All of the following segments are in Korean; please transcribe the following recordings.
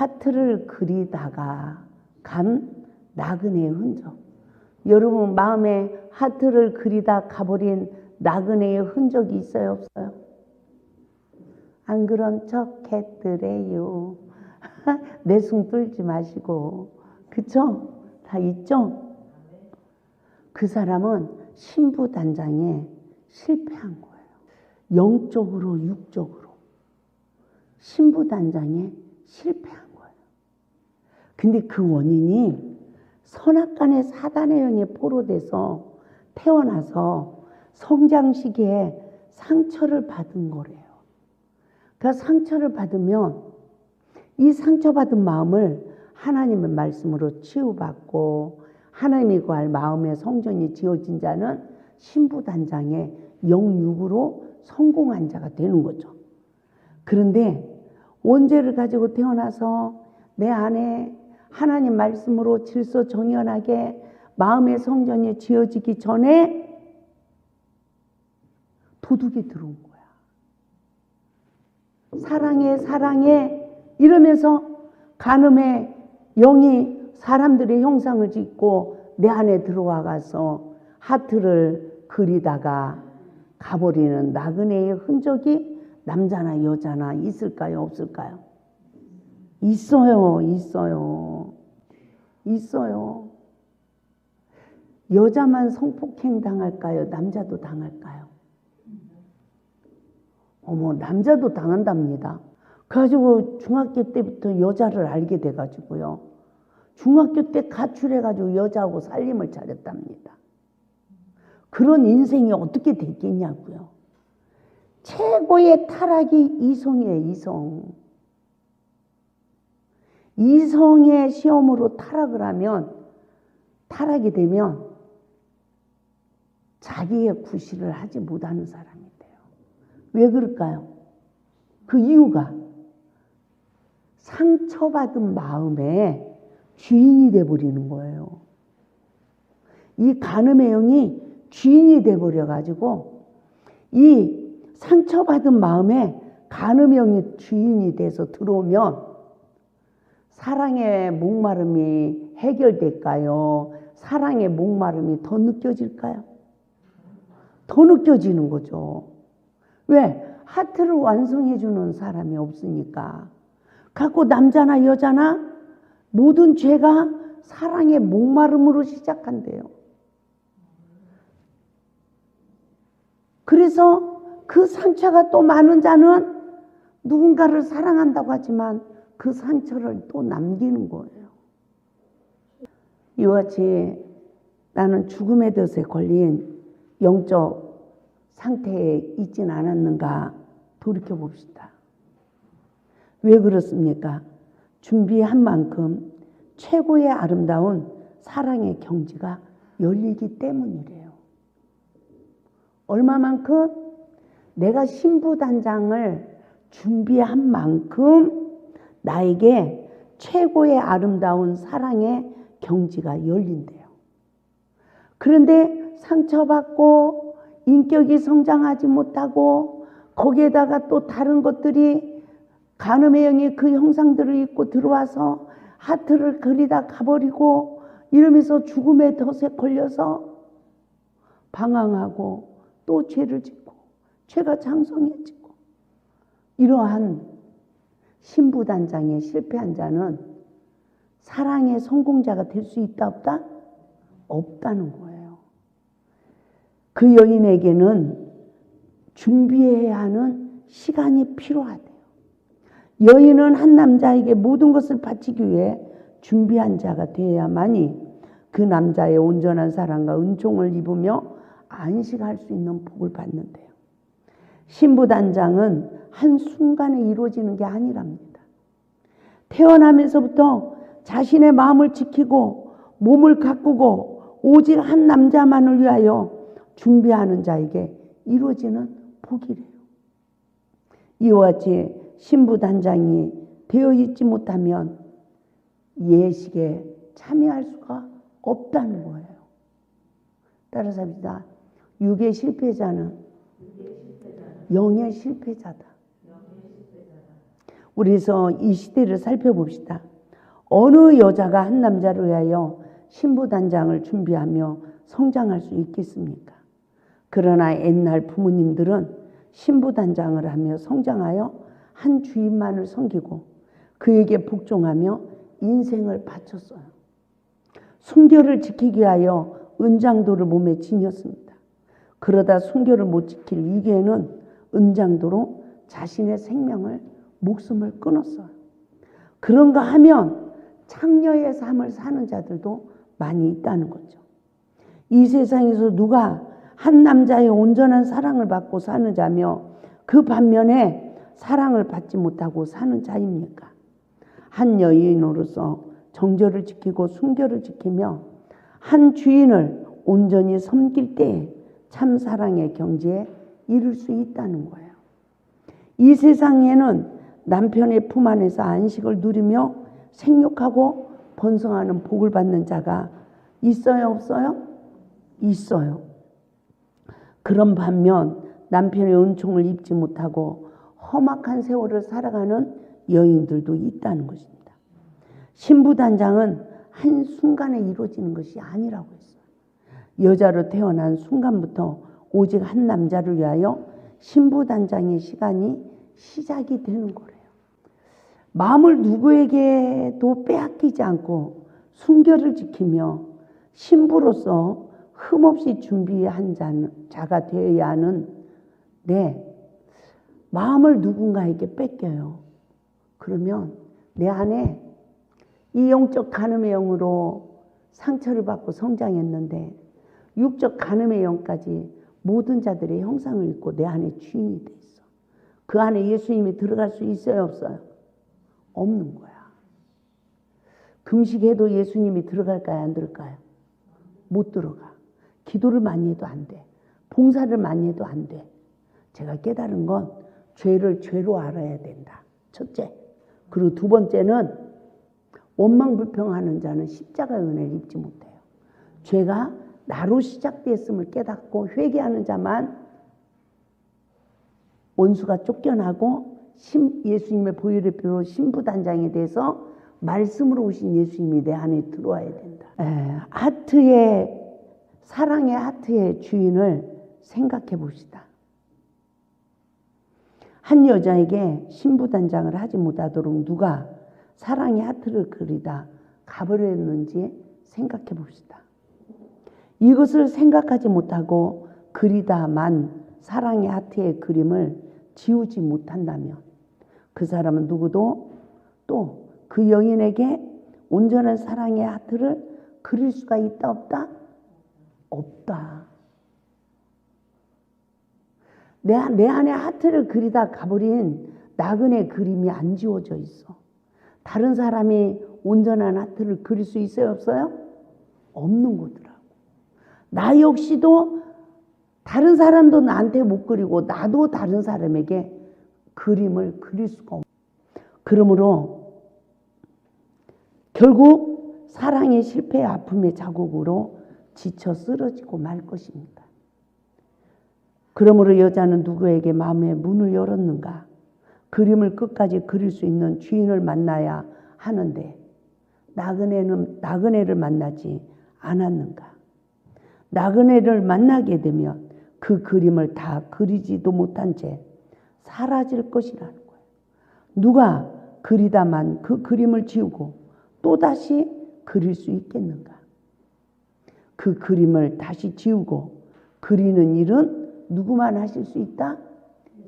하트를 그리다가 간 나그네의 흔적. 여러분 마음에 하트를 그리다 가버린 나그네의 흔적이 있어요, 없어요? 안 그런 척 했더래요. 내숭 떨지 마시고. 그쵸? 다 있죠? 그 사람은 신부단장에 실패한 거예요. 영적으로 육적으로 신부단장에 실패한 거예요. 근데 그 원인이 선악간의 사단의 영에 포로돼서 태어나서 성장 시기에 상처를 받은 거래요. 그 상처를 받으면 이 상처받은 마음을 하나님의 말씀으로 치유받고 하나님이 구할 마음의 성전이 지어진 자는 신부단장의 영육으로 성공한 자가 되는 거죠. 그런데 원죄를 가지고 태어나서 내 안에 하나님 말씀으로 질서 정연하게 마음의 성전이 지어지기 전에 도둑이 들어온 거야. 사랑해 사랑해 이러면서 간음의 영이 사람들의 형상을 짓고 내 안에 들어와가서 하트를 그리다가 가버리는 나그네의 흔적이 남자나 여자나 있을까요? 없을까요? 있어요. 있어요. 있어요. 여자만 성폭행 당할까요? 남자도 당할까요? 어머, 남자도 당한답니다. 그래가지고 중학교 때부터 여자를 알게 돼가지고요. 중학교 때 가출해가지고 여자하고 살림을 차렸답니다. 그런 인생이 어떻게 됐겠냐고요. 최고의 타락이 이성이에요. 이성. 이성의 시험으로 타락이 되면 자기의 구실을 하지 못하는 사람이 돼요. 왜 그럴까요? 그 이유가 상처받은 마음에 주인이 돼버리는 거예요. 이 간음의 영이 주인이 돼버려가지고 이 상처받은 마음에 간음의 영이 주인이 돼서 들어오면 사랑의 목마름이 해결될까요? 사랑의 목마름이 더 느껴질까요? 더 느껴지는 거죠. 왜? 하트를 완성해주는 사람이 없으니까. 갖고 남자나 여자나 모든 죄가 사랑의 목마름으로 시작한대요. 그래서 그 상처가 또 많은 자는 누군가를 사랑한다고 하지만 그 상처를 또 남기는 거예요. 이와 같이 나는 죽음의 덫에 걸린 영적 상태에 있진 않았는가 돌이켜봅시다. 왜 그렇습니까? 준비한 만큼 최고의 아름다운 사랑의 경지가 열리기 때문이래요. 얼마만큼? 내가 신부단장을 준비한 만큼 나에게 최고의 아름다운 사랑의 경지가 열린대요. 그런데 상처받고 인격이 성장하지 못하고 거기에다가 또 다른 것들이 간음의 영이 그 형상들을 입고 들어와서 하트를 그리다 가버리고 이러면서 죽음의 덫에 걸려서 방황하고 또 죄를 짓고 죄가 장성해지고 이러한 신부단장에 실패한 자는 사랑의 성공자가 될 수 있다 없다? 없다는 거예요. 그 여인에게는 준비해야 하는 시간이 필요하대요. 여인은 한 남자에게 모든 것을 바치기 위해 준비한 자가 되어야만이 그 남자의 온전한 사랑과 은총을 입으며 안식할 수 있는 복을 받는데요. 신부단장은 한순간에 이루어지는 게 아니랍니다. 태어나면서부터 자신의 마음을 지키고 몸을 가꾸고 오직 한 남자만을 위하여 준비하는 자에게 이루어지는 복이래요. 이와 같이 신부단장이 되어 있지 못하면 예식에 참여할 수가 없다는 거예요. 따라서 합니다. 육의 실패자는 영의 실패자다. 우리서 이 시대를 살펴봅시다. 어느 여자가 한 남자를 위하여 신부단장을 준비하며 성장할 수 있겠습니까? 그러나 옛날 부모님들은 신부단장을 하며 성장하여 한 주인만을 섬기고 그에게 복종하며 인생을 바쳤어요. 순결을 지키기 위하여 은장도를 몸에 지녔습니다. 그러다 순결을 못 지킬 위기에는 은장도로 자신의 생명을, 목숨을 끊었어요. 그런가 하면 창녀의 삶을 사는 자들도 많이 있다는 거죠. 이 세상에서 누가 한 남자의 온전한 사랑을 받고 사는 자며 그 반면에 사랑을 받지 못하고 사는 자입니까? 한 여인으로서 정절을 지키고 순결을 지키며 한 주인을 온전히 섬길 때에 참 사랑의 경지에 이를 수 있다는 거예요. 이 세상에는 남편의 품 안에서 안식을 누리며 생육하고 번성하는 복을 받는 자가 있어요, 없어요? 있어요. 그런 반면 남편의 은총을 입지 못하고 험악한 세월을 살아가는 여인들도 있다는 것입니다. 신부단장은 한순간에 이루어지는 것이 아니라고 했어요. 여자로 태어난 순간부터 오직 한 남자를 위하여 신부단장의 시간이 시작이 되는 거래요. 마음을 누구에게도 빼앗기지 않고 순결을 지키며 신부로서 흠없이 준비한 자가 되어야 하는 내 마음을 누군가에게 뺏겨요. 그러면 내 안에 이 영적 간음의 영으로 상처를 받고 성장했는데 육적 간음의 영까지 모든 자들의 형상을 입고 내 안에 주인이 돼 있어. 그 안에 예수님이 들어갈 수 있어요, 없어요? 없는 거야. 금식해도 예수님이 들어갈까요, 안 들어갈까요? 못 들어가. 기도를 많이 해도 안 돼. 봉사를 많이 해도 안 돼. 제가 깨달은 건 죄를 죄로 알아야 된다. 첫째. 그리고 두 번째는 원망불평하는 자는 십자가의 은혜를 입지 못해요. 죄가 나로 시작되었음을 깨닫고 회개하는 자만 원수가 쫓겨나고 예수님의 보혈의 피로 신부단장에 대해서 말씀으로 오신 예수님이 내 안에 들어와야 된다. 사랑의 하트의 주인을 생각해 봅시다. 한 여자에게 신부단장을 하지 못하도록 누가 사랑의 하트를 그리다 가버렸는지 생각해 봅시다. 이것을 생각하지 못하고 그리다만 사랑의 하트의 그림을 지우지 못한다면 그 사람은 누구도 또 그 여인에게 온전한 사랑의 하트를 그릴 수가 있다, 없다? 없다. 내 안에 하트를 그리다 가버린 나그네 그림이 안 지워져 있어. 다른 사람이 온전한 하트를 그릴 수 있어요, 없어요? 없는 거더라고. 나 역시도 다른 사람도 나한테 못 그리고 나도 다른 사람에게 그림을 그릴 수가 없어. 그러므로 결국 사랑의 실패, 아픔의 자국으로 지쳐 쓰러지고 말 것입니다. 그러므로 여자는 누구에게 마음의 문을 열었는가? 그림을 끝까지 그릴 수 있는 주인을 만나야 하는데 나그네를 만나지 않았는가? 나그네를 만나게 되면 그 그림을 다 그리지도 못한 채 사라질 것이라는 거예요. 누가 그리다만 그 그림을 지우고 또다시 그릴 수 있겠는가? 그 그림을 다시 지우고 그리는 일은 누구만 하실 수 있다?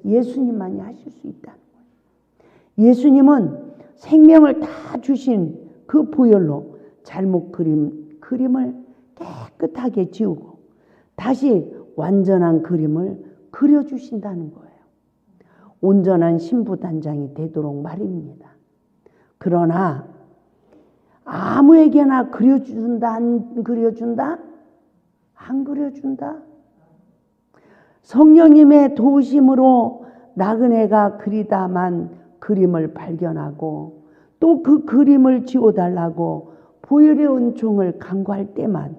예수님만이 하실 수 있다는 거예요. 예수님은 생명을 다 주신 그 보혈로 잘못 그림을 깨끗하게 지우고 다시 완전한 그림을 그려주신다는 거예요. 온전한 신부단장이 되도록 말입니다. 그러나 아무에게나 그려준다, 안 그려준다? 안 그려준다. 성령님의 도우심으로 나그네가 그리다만 그림을 발견하고 또 그 그림을 지워달라고 보혈의 은총을 간구할 때만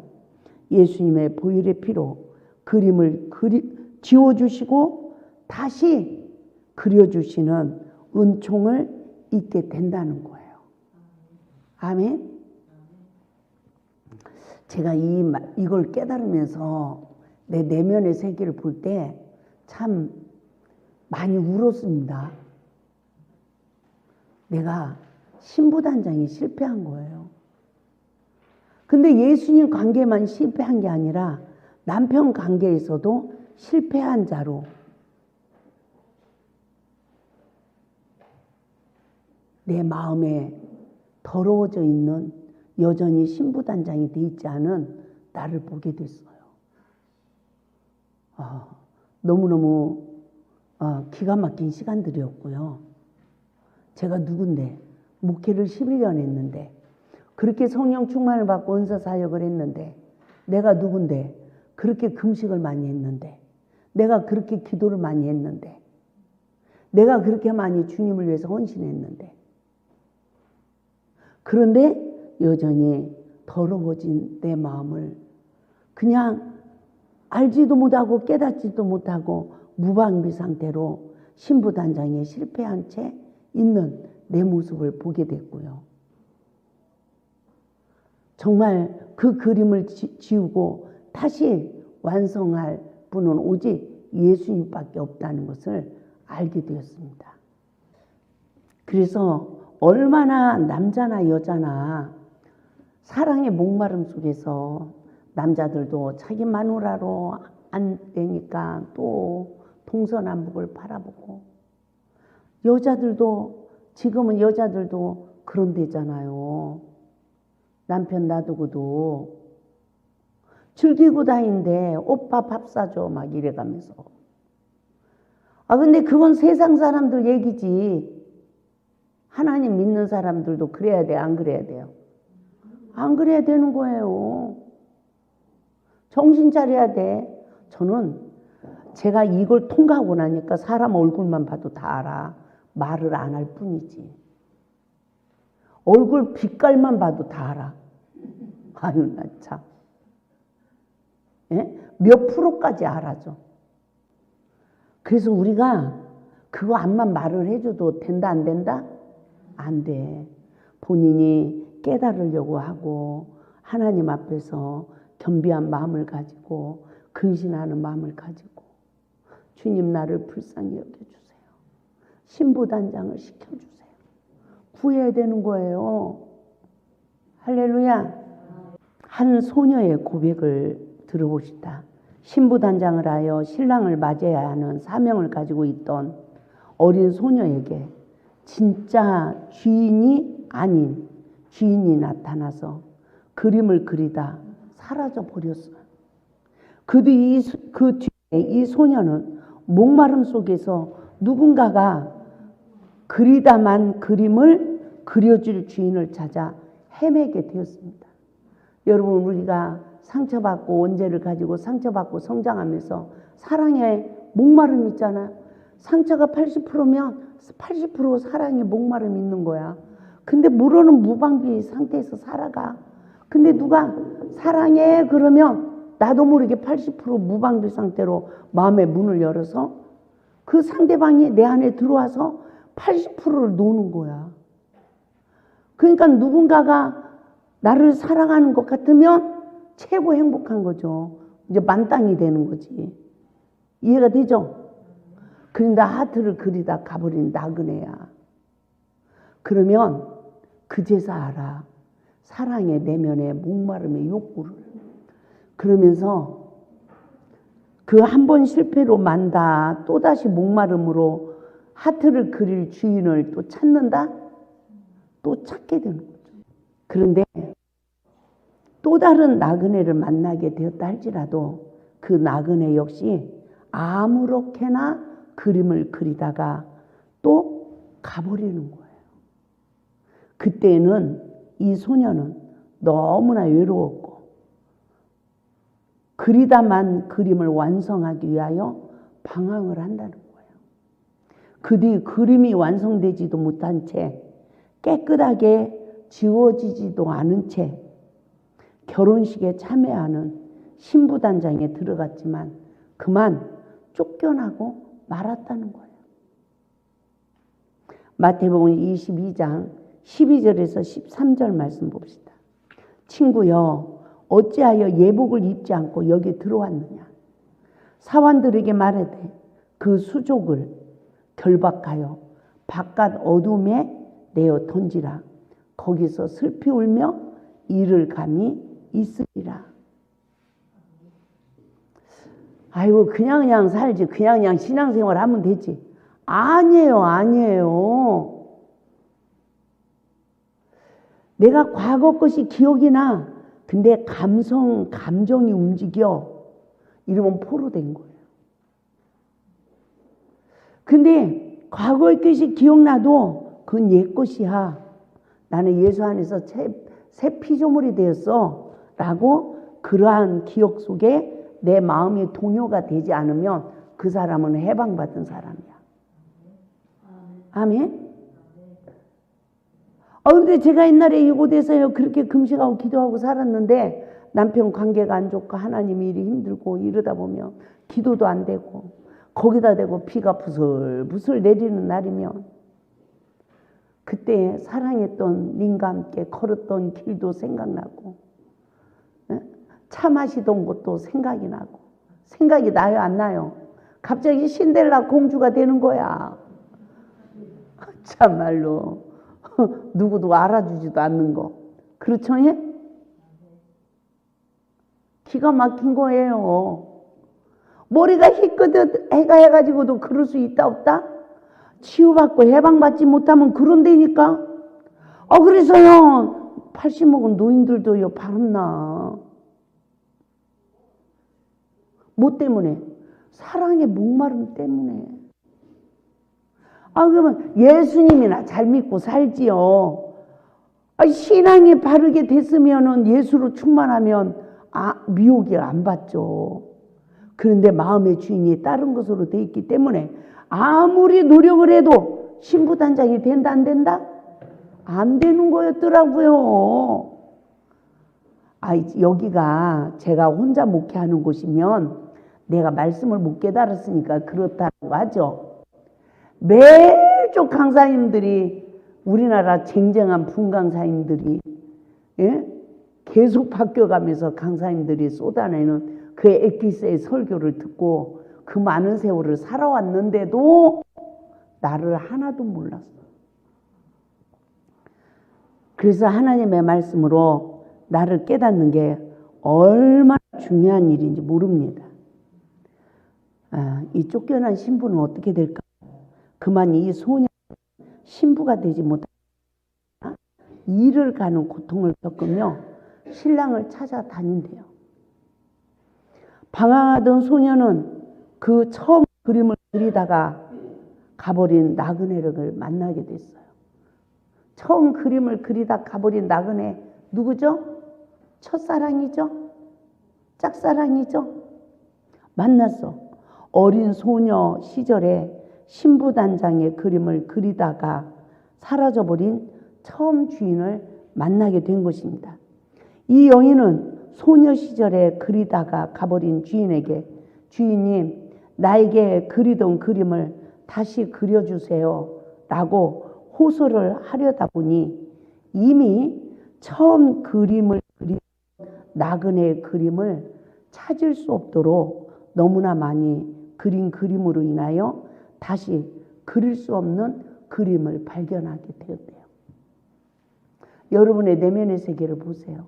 예수님의 보혈의 피로 그림을 지워주시고 다시 그려주시는 은총을 있게 된다는 거예요. 아멘. 제가 이걸 깨달으면서 내 내면의 세계를 볼 때 참 많이 울었습니다. 내가 신부단장에 실패한 거예요. 근데 예수님 관계만 실패한 게 아니라 남편 관계에서도 실패한 자로 내 마음에 더러워져 있는 여전히 신부단장이 돼 있지 않은 나를 보게 됐어요. 너무너무 기가 막힌 시간들이었고요. 제가 누군데 목회를 11년 했는데 그렇게 성령 충만을 받고 은사 사역을 했는데 내가 누군데 그렇게 금식을 많이 했는데 내가 그렇게 기도를 많이 했는데 내가 그렇게 많이 주님을 위해서 헌신했는데 그런데 여전히 더러워진 내 마음을 그냥 알지도 못하고 깨닫지도 못하고 무방비 상태로 신부단장에 실패한 채 있는 내 모습을 보게 됐고요. 정말 그 그림을 지우고 다시 완성할 분은 오직 예수님밖에 없다는 것을 알게 되었습니다. 그래서 얼마나 남자나 여자나 사랑의 목마름 속에서 남자들도 자기 마누라로 안 되니까 또 동서남북을 바라보고 여자들도 지금은 여자들도 그런 데잖아요. 남편 놔두고도 즐기고 다니는데 오빠 밥 사줘 막 이래가면서 근데 그건 세상 사람들 얘기지. 하나님 믿는 사람들도 그래야 돼, 안 그래야 돼요? 안 그래야 되는 거예요. 정신 차려야 돼. 저는 제가 이걸 통과하고 나니까 사람 얼굴만 봐도 다 알아. 말을 안 할 뿐이지. 얼굴 빛깔만 봐도 다 알아. 아유, 나 참. 예? 몇 프로까지 알아줘. 그래서 우리가 그거 암만 말을 해줘도 된다, 안 된다? 안 돼. 본인이 깨달으려고 하고 하나님 앞에서 겸비한 마음을 가지고 근신하는 마음을 가지고 주님 나를 불쌍히 여겨주세요. 신부단장을 시켜주세요. 구해야 되는 거예요. 할렐루야. 한 소녀의 고백을 들어봅시다. 신부단장을 하여 신랑을 맞이해야 하는 사명을 가지고 있던 어린 소녀에게 진짜 주인이 아닌 주인이 나타나서 그림을 그리다 사라져 버렸어요. 그 뒤에 이 소녀는 목마름 속에서 누군가가 그리다만 그림을 그려줄 주인을 찾아 헤매게 되었습니다. 여러분, 우리가 상처받고 원죄를 가지고 상처받고 성장하면서 사랑의 목마름 있잖아요. 상처가 80%면 80% 사랑의 목마름이 있는 거야. 근데 모르는 무방비 상태에서 살아가. 근데 누가 사랑해 그러면 나도 모르게 80% 무방비 상태로 마음의 문을 열어서 그 상대방이 내 안에 들어와서 80%를 노는 거야. 그러니까 누군가가 나를 사랑하는 것 같으면 최고 행복한 거죠. 이제 만땅이 되는 거지. 이해가 되죠? 그런데 하트를 그리다 가버린 나그네야. 그러면 그제서 알아. 사랑의 내면의 목마름의 욕구를. 그러면서 그 한 번 실패로 만다 또다시 목마름으로 하트를 그릴 주인을 또 찾는다? 또 찾게 되는 거죠. 그런데 또 다른 나그네를 만나게 되었다 할지라도 그 나그네 역시 아무렇게나 그림을 그리다가 또 가버리는 거예요. 그때는 이 소녀는 너무나 외로웠고 그리다만 그림을 완성하기 위하여 방황을 한다는 거예요. 그 뒤 그림이 완성되지도 못한 채 깨끗하게 지워지지도 않은 채 결혼식에 참여하는 신부단장에 들어갔지만 그만 쫓겨나고 말았다는 거예요. 마태복음 22장 12절에서 13절 말씀 봅시다. 친구여, 어찌하여 예복을 입지 않고 여기 들어왔느냐? 사환들에게 말하되 그 수족을 결박하여 바깥 어둠에 내어 던지라. 거기서 슬피 울며 이를 감이 있으리라. 아이고 그냥 살지, 그냥 신앙생활 하면 되지. 아니에요. 내가 과거 것이 기억이 나. 근데 감정이 움직여. 이러면 포로된 거예요. 근데 과거의 것이 기억나도 그건 옛 것이야. 나는 예수 안에서 새 피조물이 되었어. 라고 그러한 기억 속에 내 마음이 동요가 되지 않으면 그 사람은 해방받은 사람이야. 아멘. 그런데 제가 옛날에 이곳에서 그렇게 금식하고 기도하고 살았는데 남편 관계가 안 좋고 하나님 일이 힘들고 이러다 보면 기도도 안 되고 거기다 대고 비가 부슬부슬 내리는 날이면 그때 사랑했던 님과 함께 걸었던 길도 생각나고 차 마시던 것도 생각이 나고 생각이 나요 안 나요? 갑자기 신데렐라 공주가 되는 거야. 참말로 누구도 알아주지도 않는 거. 그렇죠? 예? 기가 막힌 거예요. 머리가 희끗 해가 해가지고도 그럴 수 있다 없다? 치유받고 해방받지 못하면 그런다니까. 그래서요 80 먹은 노인들도요 바람나. 뭐 때문에? 사랑의 목마름 때문에. 그러면 예수님이나 잘 믿고 살지요. 신앙이 바르게 됐으면은 예수로 충만하면 미혹이 안 받죠. 그런데 마음의 주인이 다른 것으로 돼 있기 때문에 아무리 노력을 해도 신부단장이 된다 안 된다? 안 되는 거였더라고요. 여기가 제가 혼자 목회하는 곳이면 내가 말씀을 못 깨달았으니까 그렇다고 하죠. 매주 강사님들이 우리나라 쟁쟁한 분강사님들이 계속 바뀌어가면서 강사님들이 쏟아내는 그 엑기스의 설교를 듣고 그 많은 세월을 살아왔는데도 나를 하나도 몰랐어. 그래서 하나님의 말씀으로 나를 깨닫는 게 얼마나 중요한 일인지 모릅니다. 이 쫓겨난 신부는 어떻게 될까? 그만 이 소년 신부가 되지 못하고 일을 가는 고통을 겪으며 신랑을 찾아다닌대요. 방황하던 소녀는 그 처음 그림을 그리다가 가버린 나그네를 만나게 됐어요. 처음 그림을 그리다 가버린 나그네 누구죠? 첫사랑이죠? 짝사랑이죠? 만났어. 어린 소녀 시절에 신부단장의 그림을 그리다가 사라져버린 처음 주인을 만나게 된 것입니다. 이 여인은 소녀 시절에 그리다가 가버린 주인에게 주인님 나에게 그리던 그림을 다시 그려주세요 라고 호소를 하려다 보니 이미 처음 그림을 그린 나그네의 그림을 찾을 수 없도록 너무나 많이 그린 그림으로 인하여 다시 그릴 수 없는 그림을 발견하게 되었대요. 여러분의 내면의 세계를 보세요.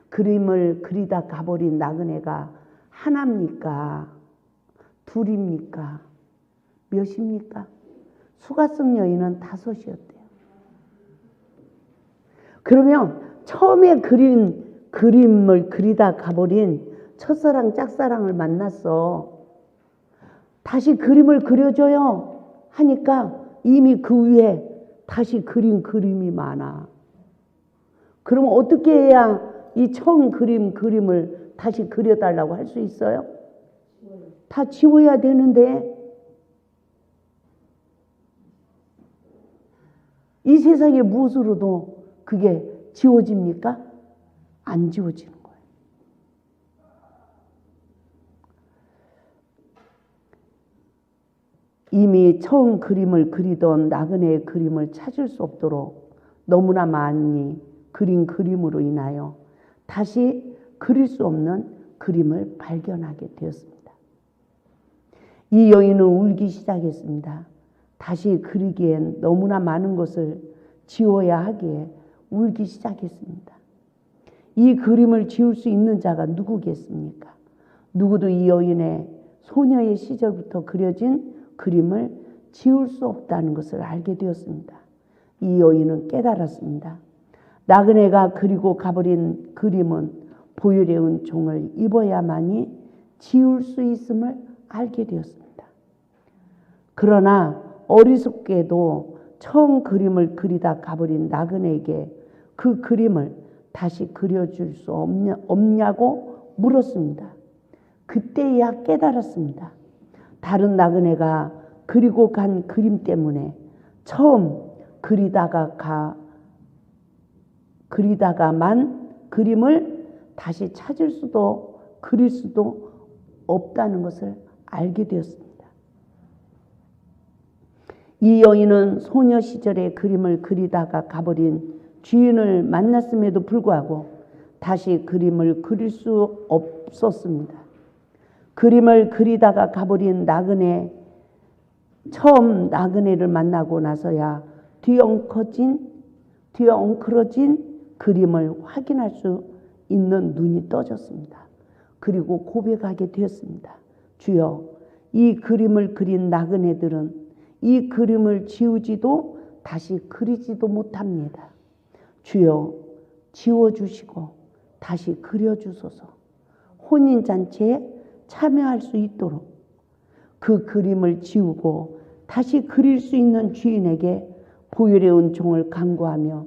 그림을 그리다 가버린 나그네가 하나입니까? 둘입니까? 몇입니까? 수가성 여인은 5이었대요. 그러면 처음에 그린 그림을 그리다 가버린 첫사랑 짝사랑을 만났어. 다시 그림을 그려줘요 하니까 이미 그 위에 다시 그린 그림이 많아. 그러면 어떻게 해야 이 처음 그림을 다시 그려달라고 할 수 있어요? 다 지워야 되는데 이 세상에 무엇으로도 그게 지워집니까? 안 지워지는 거예요. 이미 처음 그림을 그리던 나그네의 그림을 찾을 수 없도록 너무나 많이 그린 그림으로 인하여 다시 그릴 수 없는 그림을 발견하게 되었습니다. 이 여인은 울기 시작했습니다. 다시 그리기엔 너무나 많은 것을 지워야 하기에 울기 시작했습니다. 이 그림을 지울 수 있는 자가 누구겠습니까? 누구도 이 여인의 소녀의 시절부터 그려진 그림을 지울 수 없다는 것을 알게 되었습니다. 이 여인은 깨달았습니다. 나그네가 그리고 가버린 그림은 보혈의 종을 입어야만이 지울 수 있음을 알게 되었습니다. 그러나 어리석게도 처음 그림을 그리다 가버린 나그네에게 그 그림을 다시 그려줄 수 없냐고 물었습니다. 그때야 깨달았습니다. 다른 나그네가 그리고 간 그림 때문에 처음 그리다가만 그림을 다시 찾을 수도 그릴 수도 없다는 것을 알게 되었습니다. 이 여인은 소녀 시절의 그림을 그리다가 가버린 주인을 만났음에도 불구하고 다시 그림을 그릴 수 없었습니다. 그림을 그리다가 가버린 나그네, 처음 나그네를 만나고 나서야 뒤엉클어진 그림을 확인할 수 있는 눈이 떠졌습니다. 그리고 고백하게 되었습니다. 주여, 이 그림을 그린 나그네들은 이 그림을 지우지도 다시 그리지도 못합니다. 주여, 지워주시고 다시 그려주소서. 혼인잔치에 참여할 수 있도록 그 그림을 지우고 다시 그릴 수 있는 주인에게 보혈의 은총을 간구하며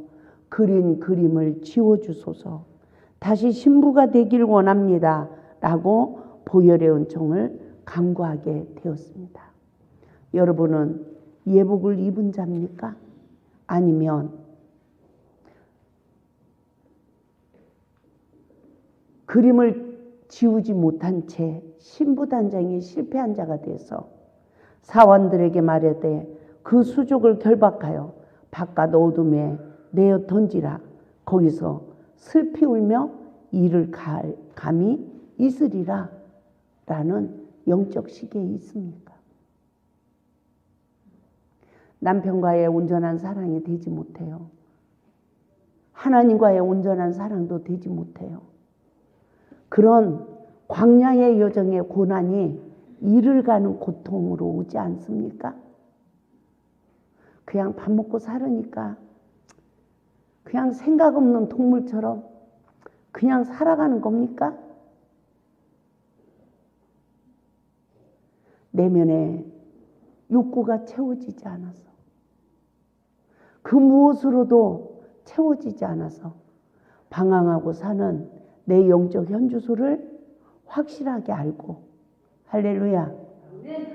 그린 그림을 지워주소서. 다시 신부가 되길 원합니다. 라고 보혈의 은총을 간구하게 되었습니다. 여러분은 예복을 입은 자입니까? 아니면 그림을 지우지 못한 채 신부단장에 실패한 자가 돼서 사원들에게 말하되 그 수족을 결박하여 바깥 어둠에 내어 던지라. 거기서 슬피 울며 이를 감히 있으리라. 라는 영적 시기에 있습니까? 남편과의 온전한 사랑이 되지 못해요. 하나님과의 온전한 사랑도 되지 못해요. 그런 광야의 여정의 고난이 이를 가는 고통으로 오지 않습니까? 그냥 밥 먹고 살으니까 그냥 생각 없는 동물처럼 그냥 살아가는 겁니까? 내면에 욕구가 채워지지 않아서, 그 무엇으로도 채워지지 않아서 방황하고 사는 내 영적 현주소를 확실하게 알고, 할렐루야,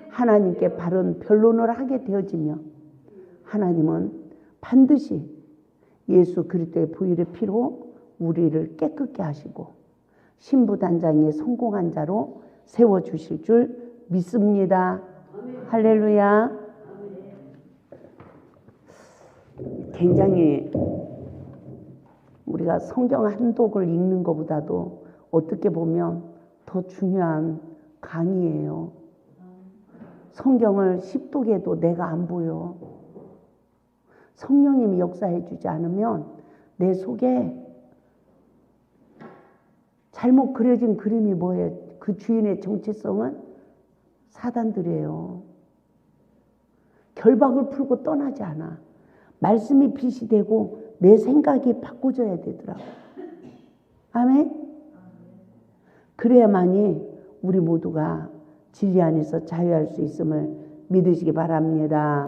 하나님께 바른 변론을 하게 되어지며 하나님은 반드시 예수 그리스도의 보혈의 피로 우리를 깨끗게 하시고 신부단장에 성공한 자로 세워주실 줄 믿습니다. 할렐루야. 굉장히 우리가 성경 한 독을 읽는 것보다도 어떻게 보면 더 중요한 강의예요. 성경을 10독에도 내가 안 보여. 성령님이 역사해 주지 않으면 내 속에 잘못 그려진 그림이 뭐예요? 그 주인의 정체성은 사단들이에요. 결박을 풀고 떠나지 않아. 말씀이 빛이 되고 내 생각이 바꿔져야 되더라고. 아멘? 그래야만이 우리 모두가 진리 안에서 자유할 수 있음을 믿으시기 바랍니다.